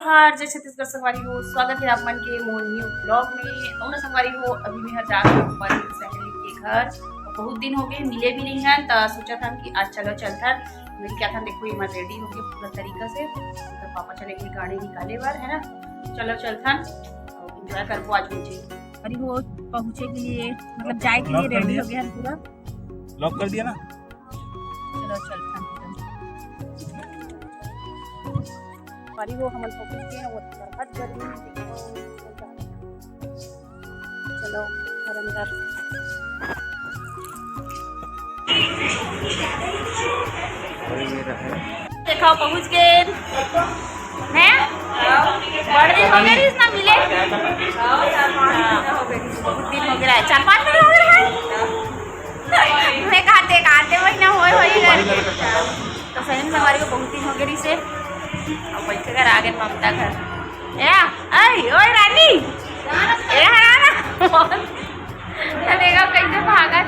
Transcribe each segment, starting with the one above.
हार जय छत्तीसगढ़ संगवारी हो। स्वागत है आप मन के मोर न्यू ब्लॉग में। और संगवारी हो अभी मैं जा रहा हूँ अपन सहेली के घर। बहुत दिन हो गए मिले भी नहीं हैं तो सोचा था कि आज चलो चलता मिल क्या था। देखो ये मैं रेडी हो गई पूरा तरीका से। तो पापा चले गए गाड़ी निकाले बार है ना। चलो चलता और इंजॉय कर आज मुझे अरे वो पहुँचे के लिए मतलब जाए के लिए रेडी हो गया पूरा। लॉक कर दिया ना। चलो चलता पारी वो हमल पहुंच गए वो बहुत गर्मी में चलो घर अंदर देखो पहुंच गए हैं। बड़े दिन हो गए ना मिले। बहुत दिन हो गया 4-5 दिन हो गए मैं खाते महीना हो तो सही में हमारी को बहुत दिन हो गए से और बैठे घर आ गए ममता घर। ओए रानी देखा कैसे भागा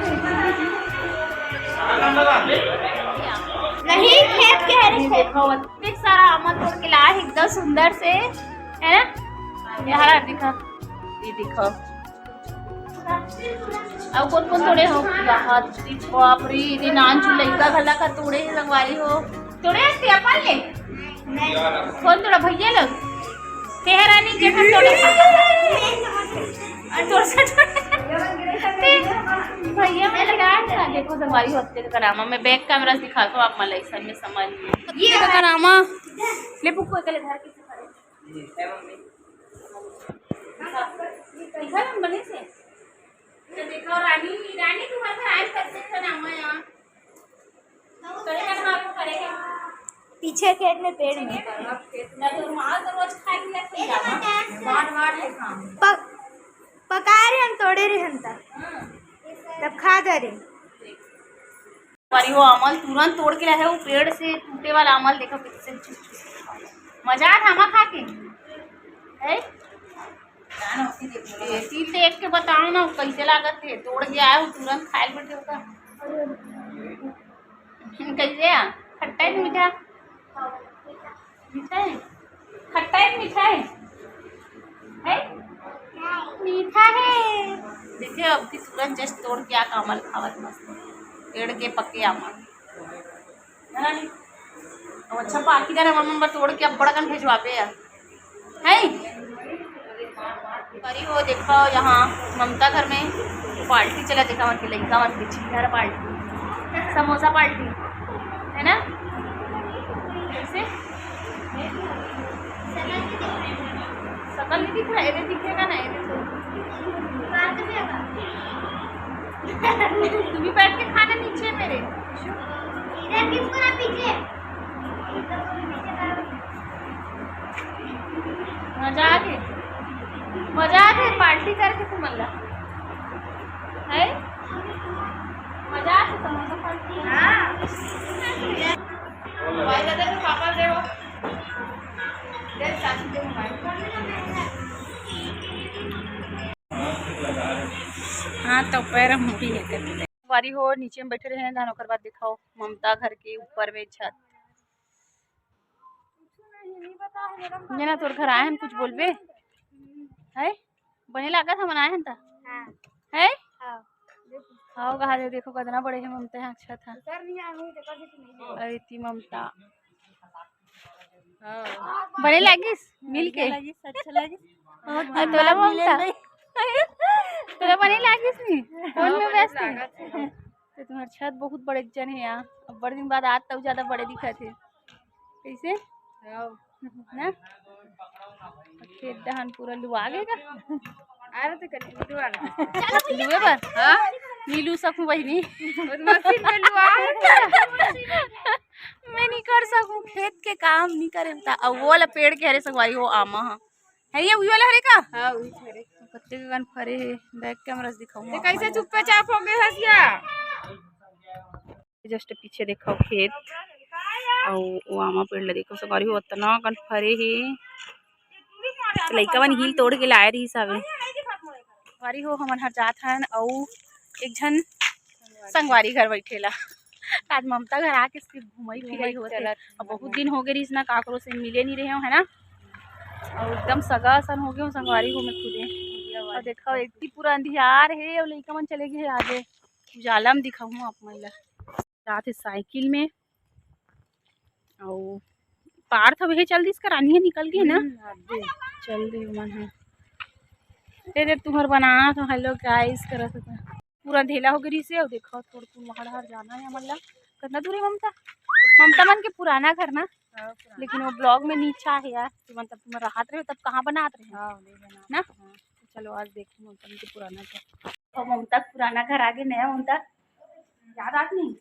नहीं खेत के इतने सारा आम तोड़ के लाया एकदम सुंदर से है ना। यार दिखा ये दिखो अब कौन कौन तोड़े हो बाप रे ये नान लड़का घला का तोड़े रंगवारी हो तोड़े अपन ले कौन तोड़ा भैया लोग तेहरानी जेठन तोड़े भैया मैं लगा देखो संगवारी होते करामा मैं बैक कैमरा दिखाता हूँ आप मलाई सन में समझ ये करामा ले पुक्को कले घर के दिखा ना बने से देखो रानी रानी तुम्हारे घर आए करते थे नामा यहाँ तोड़े का मारो करेगा पीछे खेत में पेड़ में ना तो वहां तो रोज खा के लेते हैं मार के खा पका रहे हम तोड़े रहे हम तब खा दे रहे पर वो अमल तुरंत तोड़ के लाए है वो पेड़ से टूटे वाला अमल देखो कितने मजा आ था खा के है तीन देख के बताओ ना कैसे लागत है तोड़ के आया वो तुरंत खाए बैठे होगा कैसे खट्टा है मीठा मीठा है खट्टा है मीठा है मीठा है। देखिए अब की तुरंत जस्ट तोड़ के आका अमल खावत मस्त पेड़ के पके अमल अब अच्छा पाकीदार अमल नंबर तोड़ के अब बड़ा कन भेजवा पे है अरे वो देखो यहाँ ममता घर में पार्टी चला देखा वहाँ की लड़का वहाँ की चिल्ला पार्टी समोसा पार्टी है ना कैसे सकल नहीं दिख रहा है दिखेगा ना तुम भी बैठ के खाना नीचे मेरे इधर किसको ना पीछे मजा आ गई पार्टी करके तुम अल्लाह है मजा आ गई समोसा पार्टी भाई दादा तो पापा दे वो दे साथी दे हाँ तो पैर मुड़ी है करते बारी हो नीचे में बैठे रहे हैं धान ओकर बाद दिखाओ ममता घर के ऊपर में छत ये ना तोर घर आए हैं कुछ बोलबे है बने लगा था मनाए हैं ता है हाँ कहा दे देखो कितना बड़े हैं ममता यहाँ अच्छा था अरे ममता बने लगिस मिल के अच्छा लगी तोला ममता तोला बने लगिस नहीं फोन में व्यस्त है तो तुम्हारे छत बहुत बड़े जन है यहाँ अब बड़े दिन बाद आज तक ज्यादा बड़े दिखा थे कैसे ना खेत दहन पूरा लुआ गएगा आ रहा तो लुए पर हाँ नीलू सकूं बहनी मैं नहीं कर सकूं खेत के काम नहीं करे अब वो वाला पेड़ के हरे संगवारी वो आमा है ये वही वाला हरे का हाँ वही हरे पत्ते के गन फरे है बैक कैमरा से दिखाऊंगा कैसे चुपचाप हो गए हसिया जस्ट पीछे देखो खेत और वो आमा पेड़ ले देखो संगवारी हो उतना गन फरे है लइका मन हिल तोड़ के लाए रही सावे संगवारी हो हमन हर जात हन और एक जन संगवारी घर बैठेला आज ममता घर आके सिर्फ घुमाई फिराई होते अब बहुत दिन हो गए ना काकरो से मिले नहीं रहे हो है ना और एकदम सगा सन हो गए संगवारी को मैं खुदे। और देखो इतनी पूरा अंधियार है और लड़का मन चले गए आगे उजाला में दिखाऊँ आप मन ला जाते साइकिल में। और पार्थ अब चल दी इसका रानी निकल गई ना चल दी मन है दे तुम्हार बनाना था। हेलो गाइस करा था पूरा ढेला हो गई से और देखो थोड़ा तुम वहाँ जाना है मतलब कितना दूर है ममता ममता मन के पुराना घर ना लेकिन वो ब्लॉग में नीचा है यार मतलब तुम राहत रहे हो तब कहाँ बनाते रहे ना। चलो आज देखो ममता मन के पुराना घर और ममता पुराना घर आगे नया ममता याद आती नहीं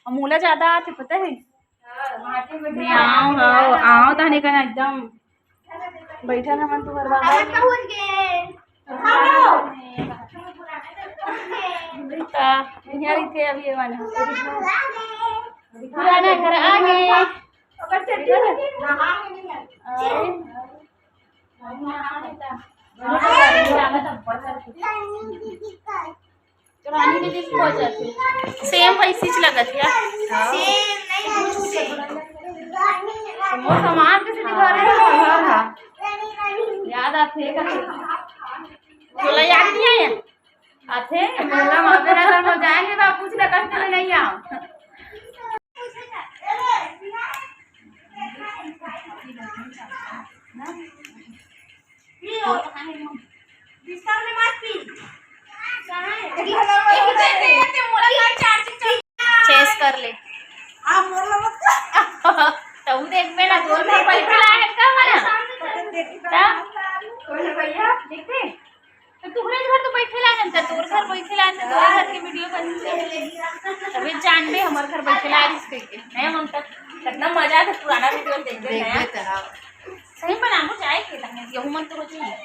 अमूला ज्यादा आते पता है आओ ताने का एकदम बैठा ना मन तुम्हारे थे अभी ये वाला पुराना घर आगे सेम वैसी लगत है सामान कैसे दिखा रहे याद आते बोला याद नहीं आया आते बोला नगर में जाएंगे तो पूछ ले करते नहीं आओ चेस कर ले तो देख बेला दोन में पैसा लाए का मना भैया देखते तो तुम्हारे घर तो बैठे लाए तो तोर घर बैठे लाए तो तोर घर के वीडियो बन तभी जान बे हमारे घर बैठे लाए इसके नहीं हम तक कितना मजा आता पुराना वीडियो देखते हैं सही बनाना चाहे के लगे गेहूं मन तो हो जाए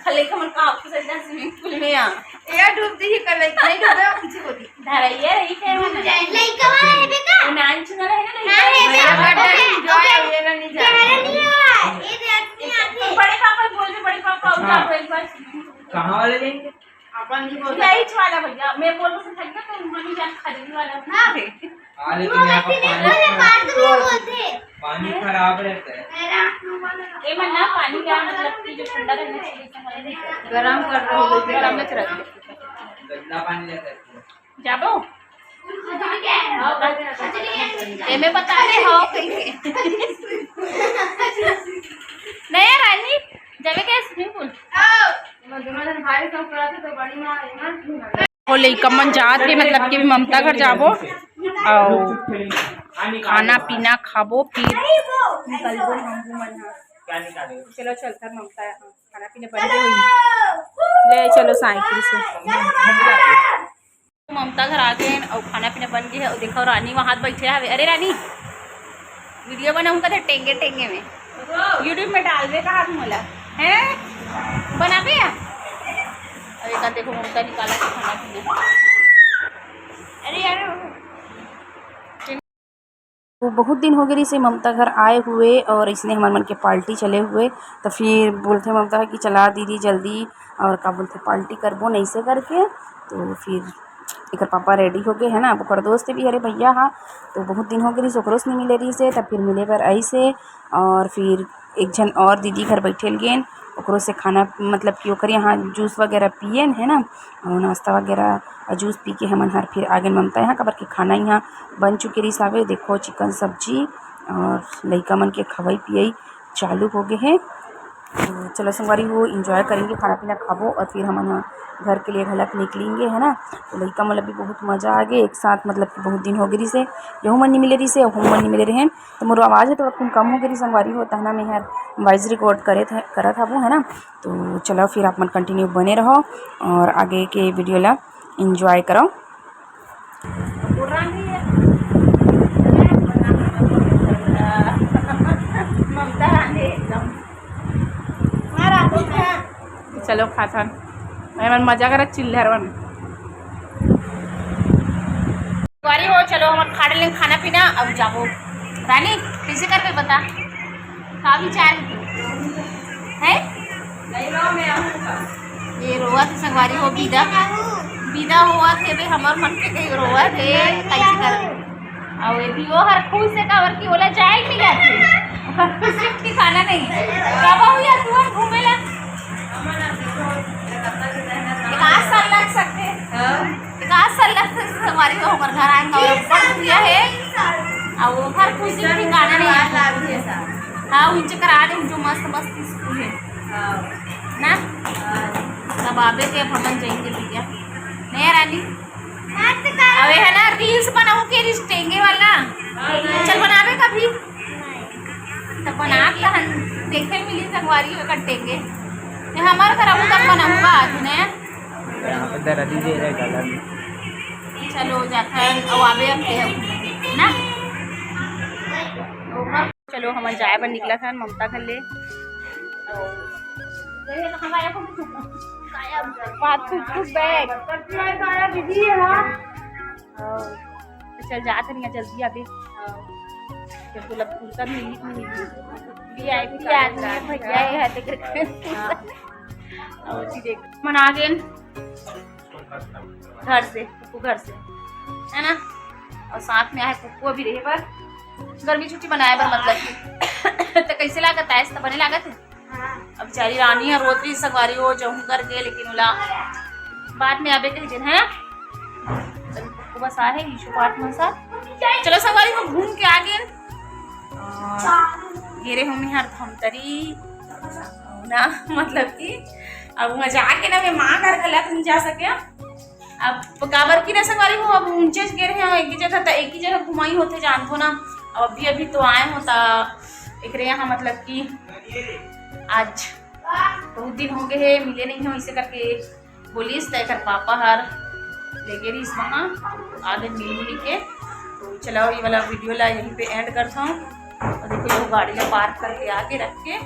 खले का मन का आपको सजा स्विमिंग पूल में आ यार डूब दी कर ले नहीं डूबे पीछे होती धरैया रही थे मन लइका है बेटा नाच न रहे ना मेरा बड़ा एंजॉय ये ना नहीं जा ये आदमी आते बड़े पापा बोल रहे बड़े पापा उठा एक बार कहां वाले लेंगे अपन नहीं बोल यही वाला भैया मैं बोल रहा था ना तो मनी जान खरीदने वाला ना थे हां लेकिन यहां पर पानी खराब रहता है ए मन ना पानी का मतलब कि जो ठंडा रहने से गरम कर रहे हो गरम में रख गंदा पानी रहता है जाबो ए मैं बता रहे हो नहीं रानी जावे के स्विमिंग पूल वो लइका मन जात है मतलब कि ममता घर जाबो और खाना पीना खाबो फिर निकलबो हमहू मन चलो चलता ममता खाना पीना बन गए ले चलो साइकिल से ममता घर आ गए और खाना पीना बन गया और देखो रानी वहाँ बैठे है। अरे रानी वीडियो बनाऊंगा तो टेंगे टेंगे में यूट्यूब में डाल दे कहा मोला है बना पे अब एक देखो ममता निकाला खाना पीना। अरे यार वो बहुत दिन हो गए इसे ममता घर आए हुए और इसने हमारे मन के पार्टी चले हुए तो फिर बोलते ममता कि चला दीदी जल्दी और क्या बोलते पार्टी करबो नहीं से करके तो फिर एक पापा रेडी हो गए है ना ओकर दोस्त भी अरे भैया हाँ तो बहुत दिन हो गई ओकरो से नहीं मिले रही से तब फिर मिले पर आई से और फिर एक जन और दीदी घर बैठे गए ओकरो से खाना मतलब कि ओकर यहाँ जूस वगैरह पिए है ना और नाश्ता वगैरह जूस पी के हमन हर फिर आगे ममता यहाँ कबर के खाना यहाँ बन चुके रही सावे देखो चिकन सब्जी और लइका मन के खवाई पियाई चालू हो गए हैं। तो चलो संगवारी वो इंजॉय करेंगे खाना पीना खाबो और फिर हम घर के लिए घलक निकलेंगे है ना। तो लड़का मतलब भी बहुत मज़ा आ गए एक साथ मतलब कि बहुत दिन हो गई से यहूँ मन नहीं मिले रही से हम मन नहीं मिले रहे तो मोर आवाज़ है तो कम हो गई संगवारी होता है ना मैं यार वॉइस रिकॉर्ड करा था वो है ना। तो चलो फिर आप मन कंटिन्यू बने रहो और आगे के वीडियो ला इंजॉय करो। चलो खाथन मैं मजा कर चिल्लर वन वारी हो चलो हम खा लें खाना पीना अब जाओ रानी कैसे करके बता का विचार है ये रोआ थे संगवारी हो बीदा हुआ थे भाई हमार मन के कहीं रोआ थे कैसे कर और ये भी वो हर खुश से कवर की बोला जाए मिला थे हर खुश की खाना नहीं संगवारी हो ओकर घर आएंगे और बड़ प्रिया है और वो हर कुछ दिन ठिकाना नहीं है। हाँ उनसे करा दे जो मस्त मस्त स्कूल है ना तब आबे के अपन जाएंगे भैया नहीं रानी। अबे है ना रील्स बनाऊ के रिश्तेंगे वाला चल बनावे कभी तब बना देखे मिली संगवारी में कटेंगे हमारे घर अब तक बनाऊंगा आज ने चलो जाता है अब आवे ना। चलो हम जाए पर निकला था ममता कर ले चल जाते नहीं जल्दी अभी फुर्सत मिली भैया है देख मना गए घर से पुप्पू घर से है ना और साथ में आए पुप्पू अभी रहे पर गर्मी छुट्टी बनाए पर मतलब कि तो कैसे लागत है तो बने लागत है। अब बेचारी रानी है रोती सगवारी हो जाऊँ करके लेकिन बोला बाद में आबे के दिन है पुप्पू बस आ है ईशु पाठ में साथ चलो सगवारी को घूम के आ गए गिरे हम यार हम तरी ना मतलब कि अब वहाँ जाके ना मैं माँ घर गलत नहीं जा सके अब काबर की ना सवारी हो अब ऊंचे गिर हैं एक ही जगह घुमाई होते जानते हो ना अब अभी तो आए हो ता एक यहाँ मतलब कि आज बहुत दिन हो गए है मिले नहीं हो इसे करके बोलिस तय कर पापा हर ले गए इस वहाँ आगे मिल के तो चलाओ ये वाला वीडियो ला यहीं पे एंड करता हूँ और देखो ये गाड़ी ला पार्क करके आके रख के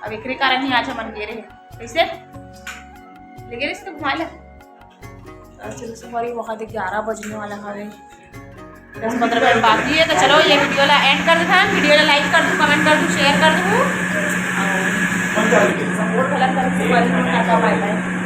अब एक कारण ही आज हम गे रहे कैसे ले गए इसको घुमा ले चलो सवारी वहाँ तक 11 बजने वाला है 10-15 मिनट बाकी है तो चलो ये वीडियो ला एंड कर देता वीडियो ला लाइक कर दूँ कमेंट कर दूँ शेयर कर दूँ और सपोर्ट कर दूँ। Bye bye.